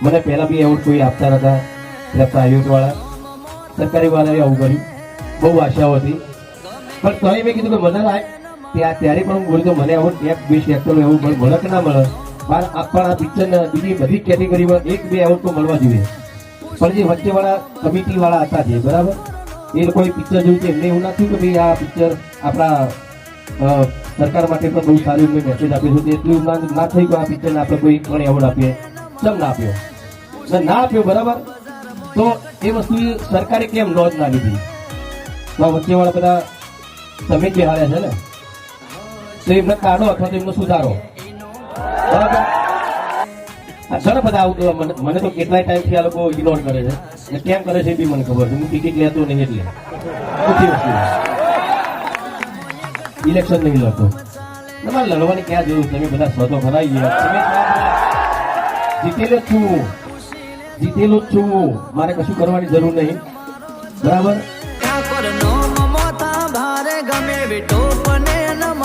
મને પહેલા બી એવોર્ડ કોઈ આપતા નતા, એટલે પ્રાઇવેટ વાળા સરકારી વાળાએ આવું કર્યું, બહુ આશાઓ હતી, પણ તોય મેં કીધું કે મને ત્યારે પણ હું બોલ્યું તો મને એવોર્ડ એક બેસ્ટ એક્ટરનો એવોર્ડ મળે કે ના મળે, પણ આ પિક્ચરના બીજી બધી કેટેગરીમાં 1-2 એવોર્ડ તો મળવા જોઈએ. પણ જે વચ્ચેવાળા કમિટી વાળા હતા જે બરાબર, એ લોકોએ પિક્ચર જોયું છે, એમને એવું ના થયું કે ભાઈ આ પિક્ચર આપણા સરકાર માટે પણ બહુ સારું મેં મેસેજ આપ્યો છે, એટલું ના થઈ કે આ પિક્ચરને આપણે કોઈ પણ એવોર્ડ આપીએ, કેમ ના આપ્યો, ના આપ્યો બરાબર. તો એ વસ્તુ સરકારે કેમ નોંધ ના લીધી? તો આ વચ્ચેવાળા બધા તમે જ બેહાડ્યા છે ને, તો એમને કાઢો અથવા તો એમનો સુધારો બરાબર. ઘણા બધા મને તો કેટલાય ટાઈમથી આ લોકો ઇગ્નોર કરે છે, ને કેમ કરે છે એ બી મને ખબર છે. હું ટિકિટ લેતો નહીં એટલે બધી વસ્તુ ઇલેક્શન નહીં લડતો, તમારે લડવાની ક્યાં જરૂર? તમે બધા સ્વતો ભરાઈ ગયા, જીતેલો જ છું, મારે કશું કરવાની જરૂર નહીં બરાબર. ગમે